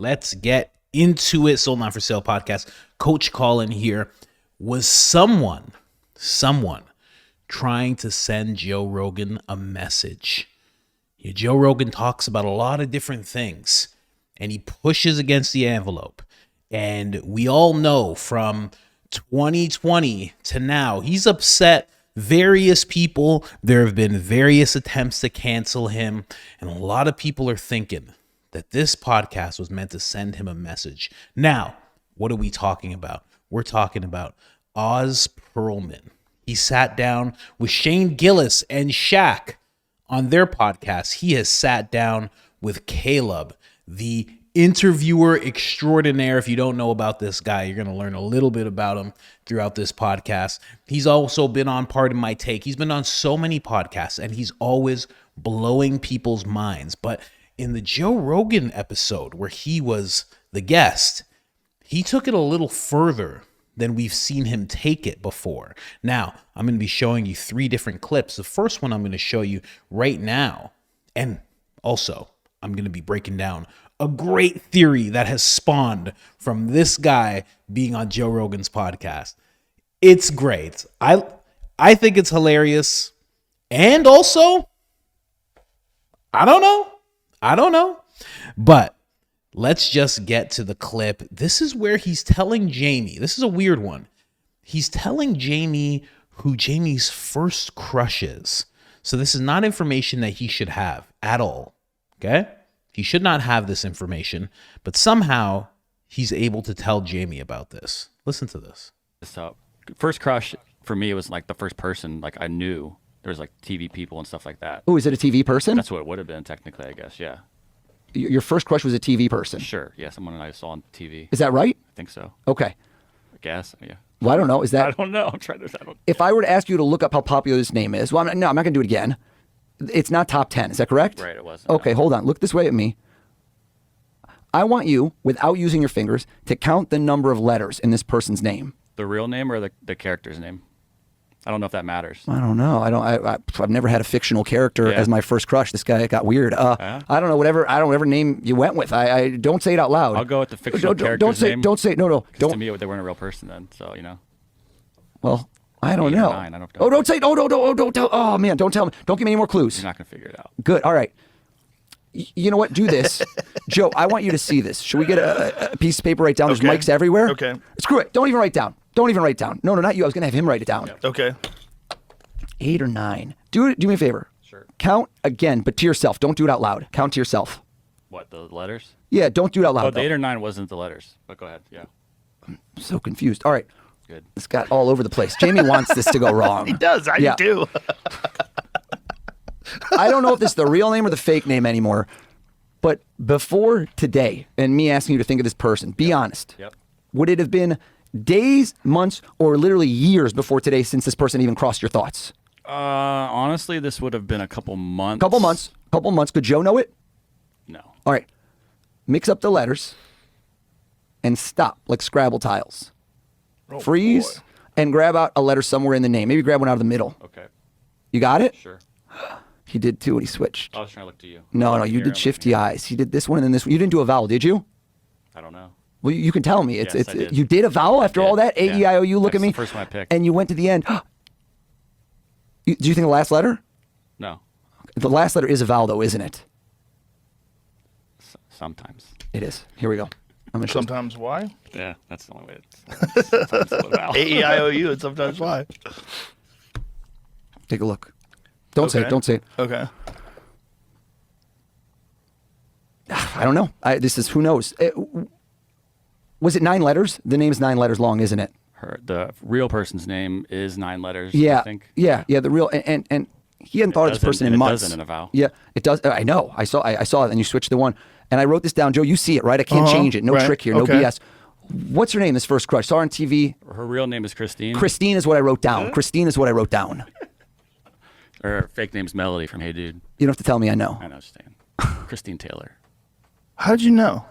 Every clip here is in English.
let's get into it. Sold Not For Sale podcast. Coach Colin here. Was someone trying to send Joe Rogan a message? Yeah, Joe Rogan talks about a lot of different things, and he pushes against the envelope. And we all know from 2020 to now, he's upset various people. There have been various attempts to cancel him. And a lot of people are thinking that this podcast was meant to send him a message. Now, what are we talking about? We're talking about Oz Pearlman. He sat down with Shane Gillis and Shaq on their podcast. He has sat down with Caleb, the interviewer extraordinaire. If you don't know about this guy, you're going to learn a little bit about him throughout this podcast. He's also been on Pardon My Take. He's been on so many podcasts, and he's always blowing people's minds. But in the Joe Rogan episode where he was the guest, he took it a little further than we've seen him take it before. Now, I'm going to be showing you 3 different clips. The first one I'm going to show you right now. And also, I'm going to be breaking down a great theory that has spawned from this guy being on Joe Rogan's podcast. It's great. I think it's hilarious. And also, I don't know. But let's just get to the clip. This is where he's telling Jamie. This is a weird one. He's telling Jamie who Jamie's first crush is. So this is not information that he should have at all. Okay? He should not have this information, but somehow he's able to tell Jamie about this. Listen to this. So, first crush for me was like the first person like I knew. There was like TV people and stuff like that. Oh, is it a TV person? That's what it would have been technically, I guess. Yeah. Your first crush was a TV person? Sure. Yeah, someone I saw on TV. Is that right? I think so. Okay. I guess. Yeah. Well, I don't know. Is that? I don't know. I'm trying to. If I were to ask you to look up how popular this name is, well, I'm not going to do it again. It's not top 10. Is that correct? Right. It was. Okay. Hold on. Look this way at me. I want you, without using your fingers, to count the number of letters in this person's name. The real name or the character's name? I don't know if that matters. I don't know. I've never had a fictional character as my first crush. This guy got weird. I don't know. Whatever name you went with. I don't say it out loud. I'll go with the fictional character's name. Don't say. No. Don't. To me, they weren't a real person then. So Well, I don't know. 9, I don't know. Don't say. Don't tell. Oh man, don't tell me. Don't give me any more clues. You're not gonna figure it out. Good. All right. You know what? Do this. Joe, I want you to see this. Should we get a piece of paper, write down? There's mics everywhere. Okay. Screw it. Don't even write down. No, not you. I was going to have him write it down. Yep. Okay. 8 or 9. Do me a favor. Sure. Count again, but to yourself. Don't do it out loud. Count to yourself. What, the letters? Yeah, don't do it out loud. Oh, the 8 or 9 wasn't the letters. But go ahead. Yeah. I'm so confused. All right. Good. This got all over the place. Jamie wants this to go wrong. He does. I do. I don't know if this is the real name or the fake name anymore. But before today, and me asking you to think of this person, be honest. Yep. Would it have been days, months, or literally years before today since this person even crossed your thoughts? Honestly, this would have been a couple months. Couple months. Could Joe know it? No. All right. Mix up the letters and stop like Scrabble tiles. Oh, Freeze boy. and grab out a letter somewhere in the name. Maybe grab one out of the middle. Okay. You got it? Sure. He did too, and he switched. I was trying to look to you. No, you did shifty eyes. He did this one and then this one. You didn't do a vowel, did you? I don't know. Well, you can tell me. Yes, I did. You did a vowel after all that? A-E-I-O-U, look at me. That's the first one I picked. And you went to the end. Do you think the last letter? No. The last letter is a vowel, though, isn't it? Sometimes. It is. Here we go. I'm gonna Sometimes why? Yeah, that's the only way. Sometimes A-E-I-O-U and sometimes why? Take a look. Don't say it. Okay. I don't know. This is, who knows? Was it 9 letters? The name is 9 letters long, isn't it? The real person's name is 9 letters. Yeah. I think. Yeah. The real and he hadn't thought of this person in months. It doesn't in a vowel. Yeah, it does. I know. I saw it, and you switched to one. And I wrote this down, Joe. You see it, right? I can't change it. No trick here. No BS. What's her name? This first crush. Saw her on TV. Her real name is Christine. Christine is what I wrote down. Christine is what I wrote down. Her fake name's Melody from Hey Dude. You don't have to tell me. I know. I know, Stan. Christine Taylor. How did you know?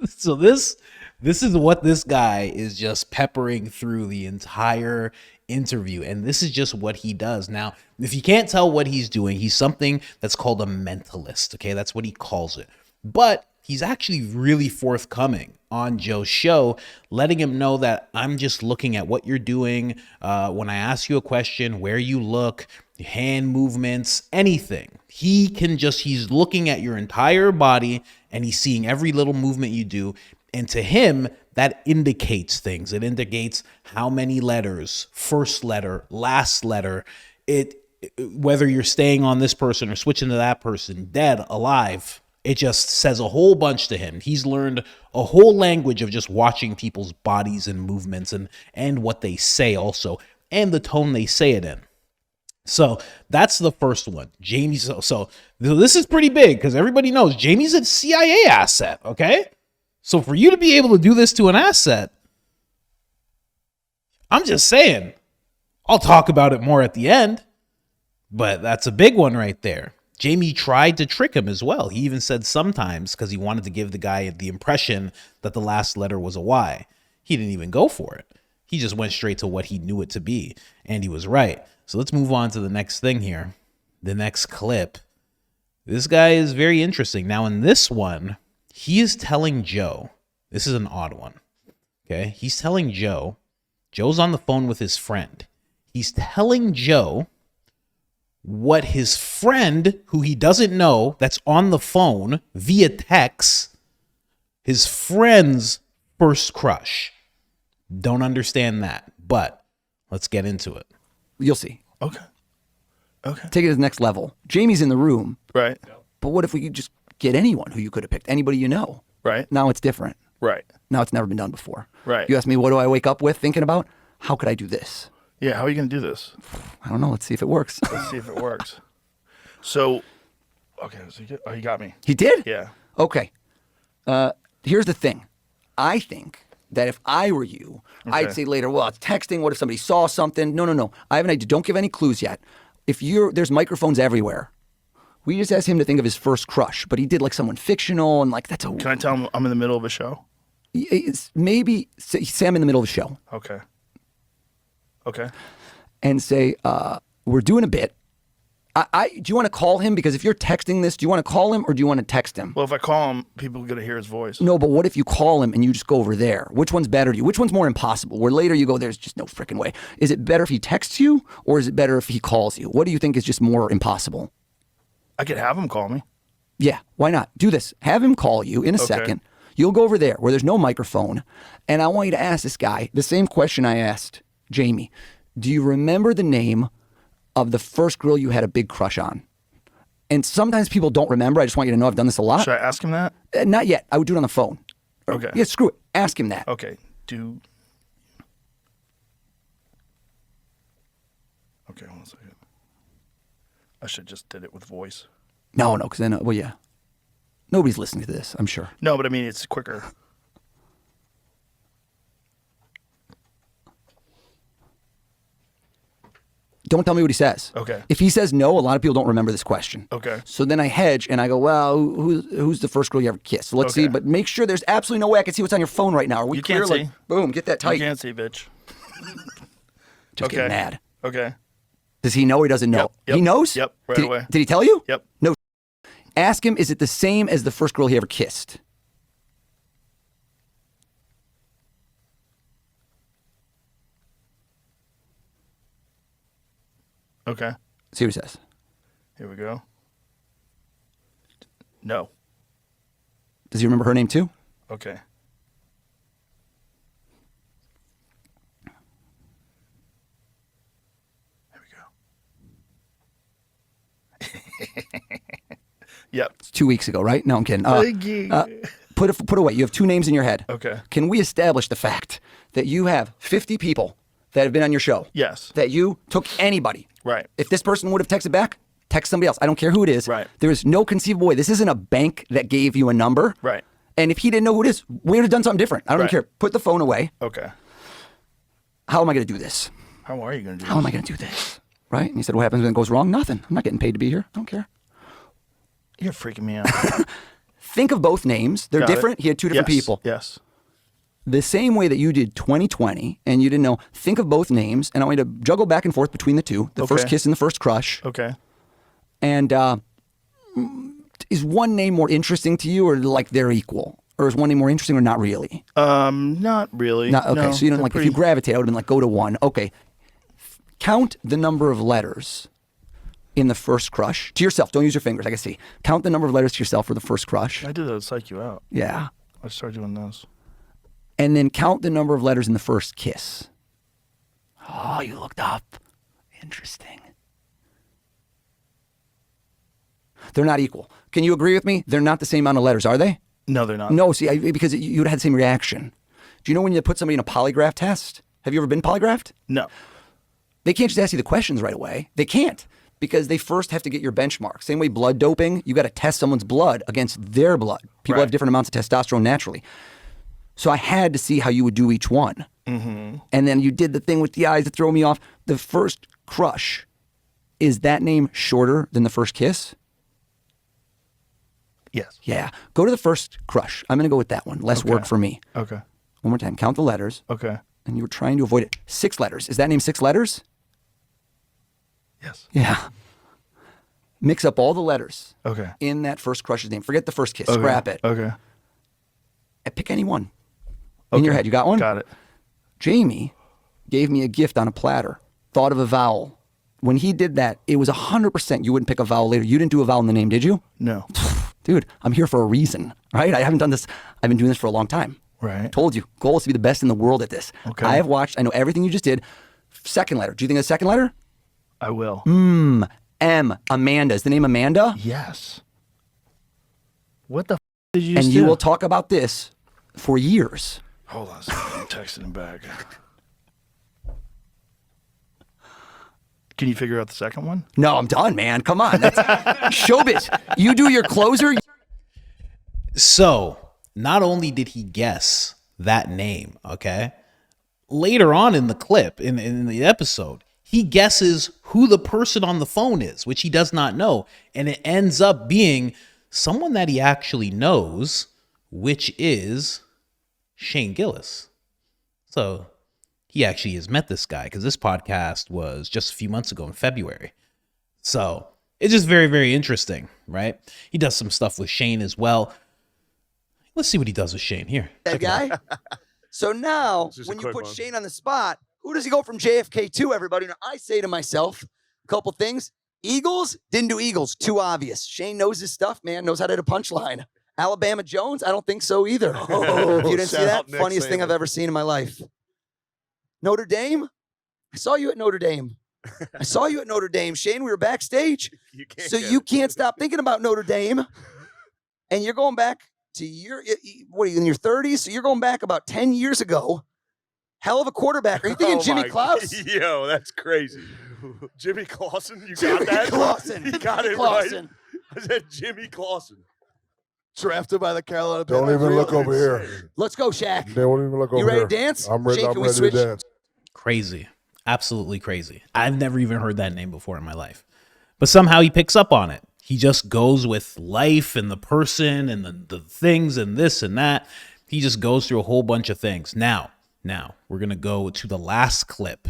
So this is what this guy is just peppering through the entire interview, and this is just what he does. Now, if you can't tell what he's doing, he's something that's called a mentalist. Okay, that's what he calls it. But he's actually really forthcoming on Joe's show, letting him know that I'm just looking at what you're doing. When I ask you a question, where you look, hand movements, anything. He's looking at your entire body and he's seeing every little movement you do. And to him, that indicates things. It indicates how many letters, first letter, last letter, whether you're staying on this person or switching to that person, dead, alive. It just says a whole bunch to him. He's learned a whole language of just watching people's bodies and movements and what they say also, and the tone they say it in. So that's the first one. Jamie's. So this is pretty big because everybody knows Jamie's a CIA asset, okay? So for you to be able to do this to an asset, I'm just saying, I'll talk about it more at the end, but that's a big one right there. Jamie tried to trick him as well. He even said sometimes, because he wanted to give the guy the impression that the last letter was a Y. He didn't even go for it. He just went straight to what he knew it to be, and he was right. So let's move on to the next thing here. The next clip. This guy is very interesting. Now in this one, he is telling Joe, this is an odd one, okay? He's telling Joe's on the phone with his friend. He's telling Joe what his friend, who he doesn't know, that's on the phone via text, his friend's first crush. Don't understand that, but let's get into it. You'll see. Okay. Take it to the next level. Jamie's in the room. Right. But what if we could just get anyone who you could have picked? Anybody you know. Right. Now it's different. Right. Now it's never been done before. Right. You ask me, what do I wake up with thinking about? How could I do this? Yeah. How are you going to do this? I don't know. Let's see if it works. Let's see if it works. So, okay. So he got me. He did? Yeah. Okay. Here's the thing. I think that if I were you, I'd say later, well, it's texting. What if somebody saw something? No. I have an idea. Don't give any clues yet. There's microphones everywhere. We just asked him to think of his first crush, but he did like someone fictional and like that's a. Can I tell him I'm in the middle of a show? Maybe say I'm in the middle of the show. Okay. And say, we're doing a bit. Do you want to call him? Because if you're texting this, do you want to call him or do you want to text him? Well, if I call him, people are going to hear his voice. No, but what if you call him and you just go over there? Which one's better to you? Which one's more impossible? Where later you go, there's just no freaking way. Is it better if he texts you or is it better if he calls you? What do you think is just more impossible? I could have him call me. Yeah, why not? Do this. Have him call you in a second. You'll go over there where there's no microphone. And I want you to ask this guy the same question I asked Jamie. Do you remember the name of the first girl you had a big crush on? And sometimes people don't remember. I just want you to know I've done this a lot. Should I ask him that? Not yet. I would do it on the phone. Okay. Yeah, screw it. Ask him that. Okay. Okay, 1 second. I should just did it with voice. No, because then, well, yeah. Nobody's listening to this, I'm sure. No, but I mean, it's quicker. Don't tell me what he says. Okay. If he says no, a lot of people don't remember this question. Okay. So then I hedge and I go, well, who's the first girl you ever kissed? So let's see, but make sure there's absolutely no way I can see what's on your phone right now. Are we You clear? can't see. Boom, get that tight. You can't see, bitch. Just get mad. Okay. Does he know or he doesn't know? Yep. He knows? Yep, right did away. Did he tell you? Yep. No. Ask him, is it the same as the first girl he ever kissed? Okay. See what he says. Here we go. No. Does he remember her name too? Okay. Yep. It's 2 weeks ago, right? No, I'm kidding. Put away. You have two names in your head. Okay. Can we establish the fact that you have 50 people that have been on your show? Yes. That you took anybody. Right. If this person would have texted back, text somebody else. I don't care who it is. Right. There is no conceivable way. This isn't a bank that gave you a number. Right. And if he didn't know who it is, we would have done something different. I don't Right. even care. Put the phone away. Okay. How am I going to do this? How are you going to do How am I going to do this? Right? And he said, what happens when it goes wrong? Nothing. I'm not getting paid to be here. I don't care. You're freaking me out. Think of both names. They're Got it. different. He had two different Yes. people. Yes. The same way that you did 2020 and you didn't know, think of both names. And I want you to juggle back and forth between the two, the first Okay. kiss and the first crush. Okay. And Is one name more interesting to you, or like they're equal? Or is one name more interesting or not really? Not really. Not, okay, No, so you don't they're like, pretty... if you gravitate, I would have been like, go to one. Okay. Count the number of letters in the first crush. To yourself, don't use your fingers, I can see. Count the number of letters to yourself for the first crush. I did that to psych you out. Yeah. I started doing those. And then count the number of letters in the first kiss. Oh, you looked up. Interesting. They're not equal. Can you agree with me? They're not the same amount of letters, are they? No, they're not. No, see, because you would have had the same reaction. Do you know when you put somebody in a polygraph test? Have you ever been polygraphed? No. They can't just ask you the questions right away. They can't, because they first have to get your benchmark. Same way blood doping, you got to test someone's blood against their blood. People have different amounts of testosterone naturally. So I had to see how you would do each one. Mm-hmm. And then you did the thing with the eyes to throw me off. The first crush, is that name shorter than the first kiss? Yes. Yeah. Go to the first crush. I'm going to go with that one. Less work for me. Okay. One more time. Count the letters. Okay. And you were trying to avoid it. 6 letters. Is that name 6 letters? Yes. Yeah. Mix up all the letters Okay. in that first crush's name. Forget the first kiss. Okay. Scrap it. Okay. And pick any one. In your head. You got one? Got it. Jamie gave me a gift on a platter. Thought of a vowel. When he did that, it was 100% you wouldn't pick a vowel later. You didn't do a vowel in the name, did you? No. Dude, I'm here for a reason, right? I haven't done this. I've been doing this for a long time. Right. Told you. Goal is to be the best in the world at this. Okay. I have watched. I know everything you just did. Second letter. Do you think it's second letter? I will. M. Amanda. Is the name Amanda? Yes. What the did you just And do? you will talk about this for years. Hold on a second. I'm texting him back. Can you figure out the second one? No, I'm done, man. Come on. That's showbiz. You do your closer. So not only did he guess that name, okay, later on in the clip, in the episode, he guesses who the person on the phone is, which he does not know. And it ends up being someone that he actually knows, which is Shane Gillis. So he actually has met this guy, because this podcast was just a few months ago in February. So it's just very, very interesting, right? He does some stuff with Shane as well. Let's see what he does with Shane here. That guy. So now, when you put Shane on the spot, who does he go from JFK to, everybody? Now, I say to myself a couple things. Eagles, didn't do Eagles. Too obvious. Shane knows his stuff, man. Knows how to hit a punchline. Alabama Jones, I don't think so either. You didn't see that? Funniest thing I've ever seen in my life. Notre Dame? I saw you at Notre Dame. I saw you at Notre Dame, Shane. We were backstage. You can't stop thinking about Notre Dame. And you're going back to what are you, in your 30s? So you're going back about 10 years ago. Hell of a quarterback. Are you thinking Jimmy Klaus? Yo, that's crazy. Jimmy Clausen, you got that? Clausen. You got it Clausen. right. I said Jimmy Clausen. Drafted by the Carolina Don't Panthers. even look over here. Let's go, Shaq. Don't even look over here. You ready to dance? I'm ready, Shane, I'm can we ready switch? to dance. Crazy. Absolutely crazy. I've never even heard that name before in my life. But somehow he picks up on it. He just goes with life and the person and the things and this and that. He just goes through a whole bunch of things. Now, we're going to go to the last clip,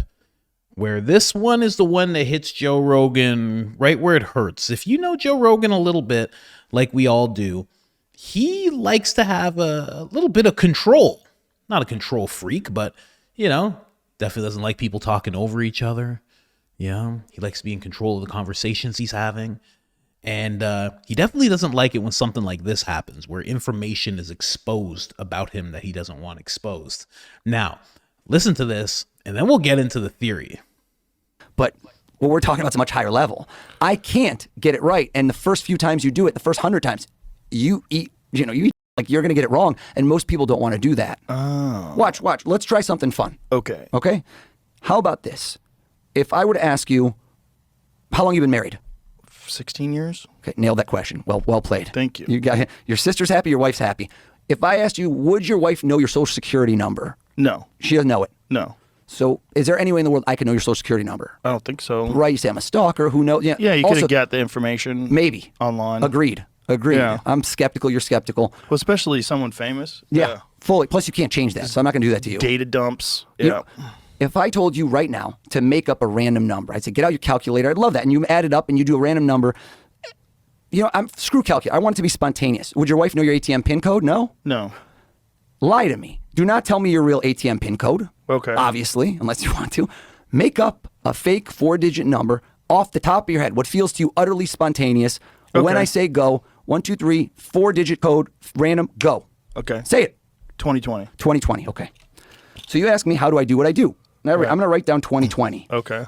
where this one is the one that hits Joe Rogan right where it hurts. If you know Joe Rogan a little bit, like we all do, he likes to have a little bit of control. Not a control freak, but, definitely doesn't like people talking over each other. He likes to be in control of the conversations he's having. And he definitely doesn't like it when something like this happens, where information is exposed about him that he doesn't want exposed. Now, listen to this, and then we'll get into the theory. But what we're talking about is a much higher level. I can't get it right. And the first few times you do it, the first 100 times, you eat like you're going to get it wrong. And most people don't want to do that. Oh. Watch. Let's try something fun. Okay. Okay? How about this? If I were to ask you, how long you been married? 16 years. Okay, nailed that question. Well played. Thank you. You got your sister's happy, your wife's happy. If I asked you, would your wife know your social security number? No. She doesn't know it. No. So is there any way in the world I can know your social security number? I don't think so. Right, you say I'm a stalker, who knows? Yeah, you could Also, have got the information. maybe. Online. Agreed. Yeah. I'm skeptical, you're skeptical. Well, especially someone famous. Yeah, fully. Plus you can't change that, so I'm not going to do that to you. Data dumps. You Yeah. know, if I told you right now to make up a random number, I'd say, get out your calculator. I'd love that. And you add it up and you do a random number. I'm screw calculator. I want it to be spontaneous. Would your wife know your ATM pin code? No. No. Lie to me. Do not tell me your real ATM pin code. Okay. Obviously, unless you want to. Make up a fake 4-digit number off the top of your head, what feels to you utterly spontaneous. Okay. When I say go, 1, 2, 3, 4-digit code, random, go. Okay. Say it. 2020. 2020, okay. So you ask me, how do I do what I do? I'm going to write down 2020. Okay.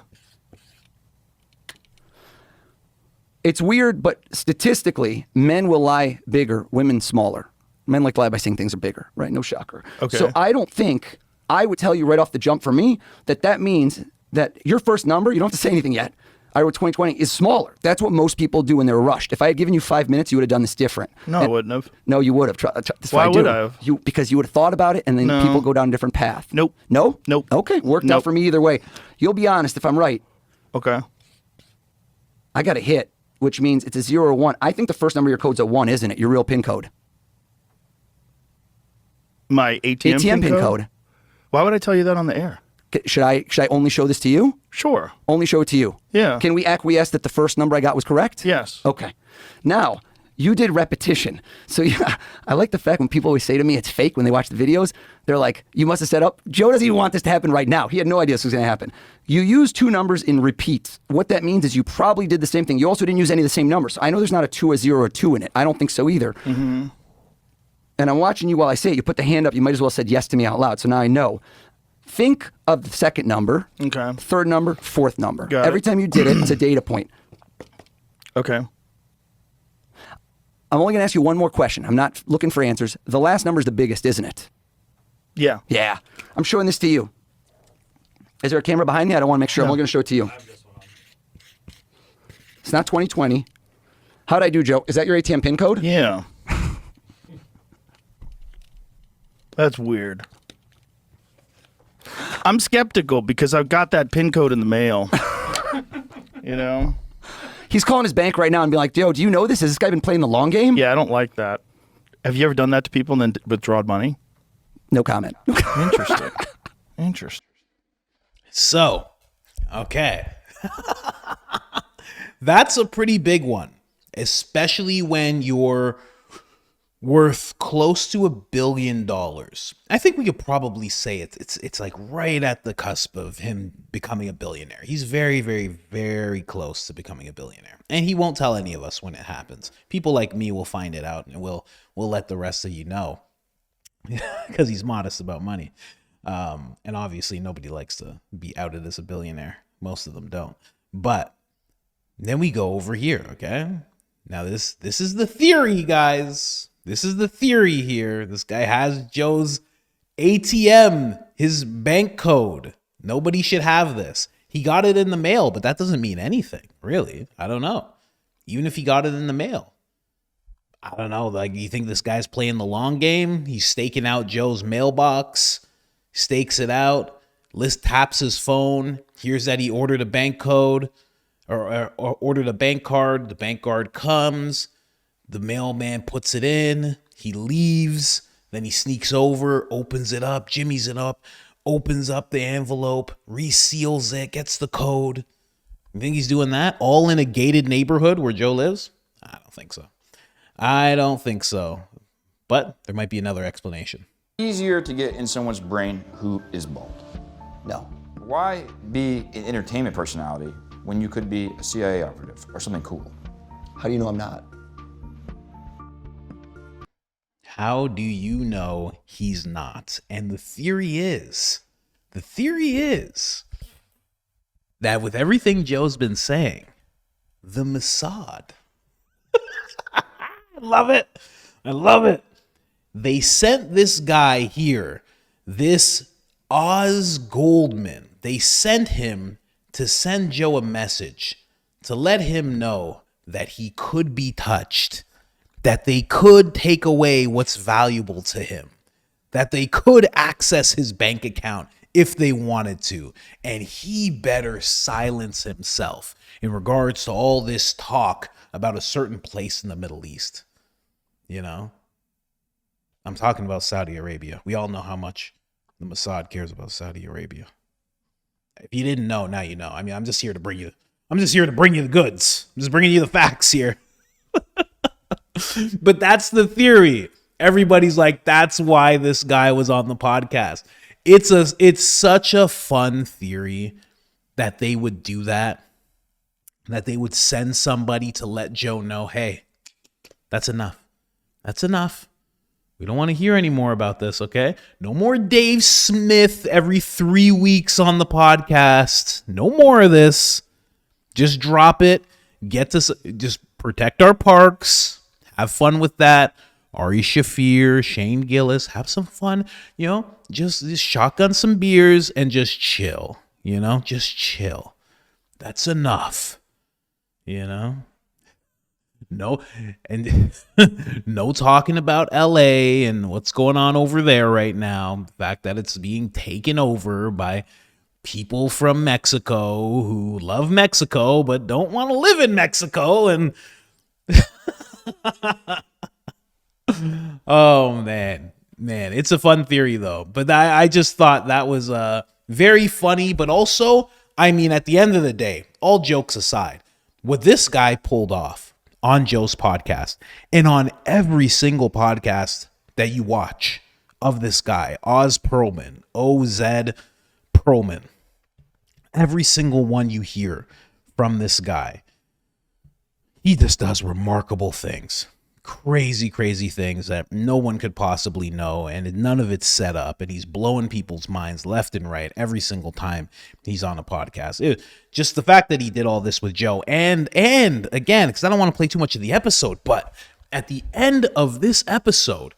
It's weird, but statistically, men will lie bigger, women smaller. Men like to lie by saying things are bigger, right? No shocker. Okay. So I don't think, I would tell you right off the jump for me, that means that your first number, you don't have to say anything yet, I wrote 2020, is smaller. That's what most people do when they're rushed. If I had given you 5 minutes, you would have done this different. No, I wouldn't have. No, you would have. That's Why what would do. I have? Because you would have thought about it, and then No. people go down a different path. Nope. No? Nope. Okay, worked out Nope. for me either way. You'll be honest if I'm right. Okay. I got a hit, which means it's a 0 or 1. I think the first number of your code's a 1, isn't it? Your real PIN code. My ATM PIN code. Why would I tell you that on the air? Should I only show this to you? Sure. Only show it to you. Yeah. Can we acquiesce that the first number I got was correct? Yes. Okay. Now, you did repetition. So yeah, I like the fact when people always say to me it's fake when they watch the videos, they're like, you must have set up. Joe doesn't even want this to happen right now. He had no idea this was going to happen. You use 2 numbers in repeats. What that means is you probably did the same thing. You also didn't use any of the same numbers. I know there's not a 2, a 0, or a 2 in it. I don't think so either. Mm-hmm. And I'm watching you while I say it. You put the hand up. You might as well have said yes to me out loud. So now I know. Think of the second number, Okay. third number, fourth number. Got Every it. time you did it, it's a data point. Okay. I'm only going to ask you one more question. I'm not looking for answers. The last number is the biggest, isn't it? Yeah. Yeah. I'm showing this to you. Is there a camera behind me? I don't want to make sure. I'm No. only going to show it to you. It's not 2020. How'd I do, Joe? Is that your ATM PIN code? Yeah. That's weird. I'm skeptical because I've got that PIN code in the mail. You know? He's calling his bank right now and be like, Joe, do you know this? Has this guy been playing the long game? Yeah, I don't like that. Have you ever done that to people and then withdrawn money? No comment. Interesting. Interesting. So, okay. That's a pretty big one, especially when you're worth close to $1 billion. I think we could probably say it's like right at the cusp of him becoming a billionaire. He's very, very, very close to becoming a billionaire. And he won't tell any of us when it happens. People like me will find it out and we'll let the rest of you know. Because he's modest about money. And obviously nobody likes to be outed as a billionaire. Most of them don't. But then we go over here, okay? Now this is the theory, guys. This is the theory here. This guy has Joe's ATM, his bank code. Nobody should have this. He got it in the mail, but that doesn't mean anything, really. I don't know. Even if he got it in the mail. I don't know. Like, you think this guy's playing the long game? He's staking out Joe's mailbox, stakes it out, taps his phone, hears that he ordered a bank code or ordered a bank card. The bank card comes. The mailman puts it in. He leaves. Then he sneaks over, opens it up, jimmies it up, opens up the envelope, reseals it, gets the code. You think he's doing that all in a gated neighborhood where Joe lives? I don't think so. I don't think so. But there might be another explanation. Easier to get in someone's brain who is bald. No. Why be an entertainment personality when you could be a CIA operative or something cool? How do you know I'm not? How do you know he's not? And the theory is that with everything Joe's been saying, the Mossad. I love it. They sent this guy here, this Oz Goldman. They sent him to send Joe a message to let him know that he could be touched, that they could take away what's valuable to him, that they could access his bank account if they wanted to, and he better silence himself in regards to all this talk about a certain place in the Middle East. You know? I'm talking about Saudi Arabia. We all know how much the Mossad cares about Saudi Arabia. If you didn't know, now you know. I mean, I'm just here to bring you the goods. I'm just bringing you the facts here. But that's the theory. Everybody's like, that's why this guy was on the podcast. It's such a fun theory that they would do that they would send somebody to let Joe know, hey, that's enough. That's enough. We don't want to hear any more about this, okay? No more Dave Smith every 3 weeks on the podcast. No more of this. Just drop it. Just protect our parks. Have fun with that. Ari Shaffir, Shane Gillis, have some fun. Just shotgun some beers and just chill. Just chill. That's enough. No, and no talking about LA and what's going on over there right now. The fact that it's being taken over by people from Mexico who love Mexico but don't want to live in Mexico. And oh man, it's a fun theory though. But I just thought that was very funny. But also, I mean, at the end of the day, all jokes aside, what this guy pulled off on Joe's podcast and on every single podcast that you watch of this guy, Oz Pearlman, OZ Pearlman, every single one you hear from this guy, he just does remarkable things. Crazy things that no one could possibly know, and none of it's set up, and he's blowing people's minds left and right every single time he's on a podcast. Just the fact that he did all this with Joe, and again, because I don't want to play too much of the episode, but at the end of this episode,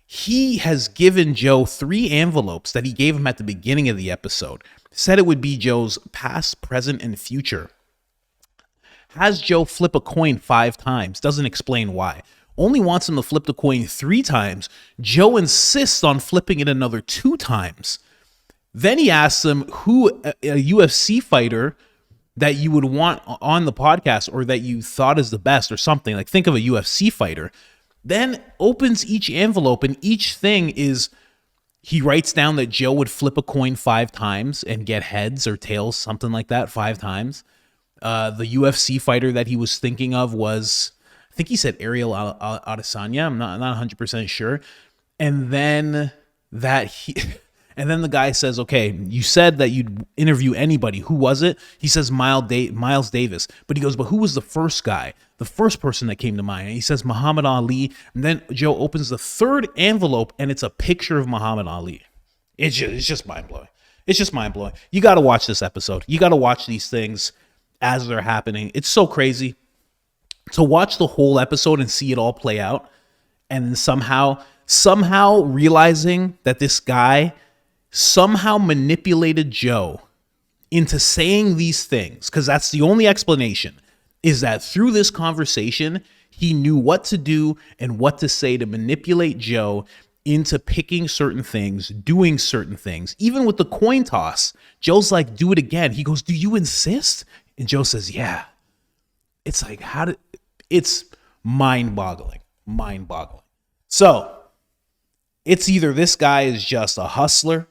he has given Joe 3 envelopes that he gave him at the beginning of the episode. Said it would be Joe's past, present, and future. Has Joe flip a coin 5 times, doesn't explain why. Only wants him to flip the coin 3 times. Joe insists on flipping it another 2 times. Then he asks him who a UFC fighter that you would want on the podcast or that you thought is the best or something. Like, think of a UFC fighter. Then opens each envelope, and each thing is, he writes down that Joe would flip a coin 5 times and get heads or tails, something like that, 5 times. The UFC fighter that he was thinking of was, I think he said Ariel Adesanya. I'm not 100% sure. And then and then the guy says, okay, you said that you'd interview anybody. Who was it? He says Miles Davis. But he goes, but who was the first guy? The first person that came to mind. And he says Muhammad Ali. And then Joe opens the 3rd envelope, and it's a picture of Muhammad Ali. It's just mind-blowing. It's just mind-blowing. You got to watch this episode. You got to watch these things as they're happening. It's so crazy to watch the whole episode and see it all play out, and then somehow realizing that this guy somehow manipulated Joe into saying these things, because that's the only explanation, is that through this conversation, he knew what to do and what to say to manipulate Joe into picking certain things, doing certain things. Even with the coin toss, Joe's like, do it again. He goes, do you insist? And Joe says, yeah. It's like, it's mind-boggling. So it's either this guy is just a hustler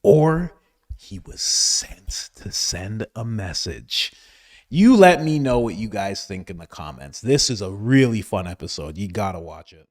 or he was sent to send a message. You let me know what you guys think in the comments. This is a really fun episode. You gotta watch it.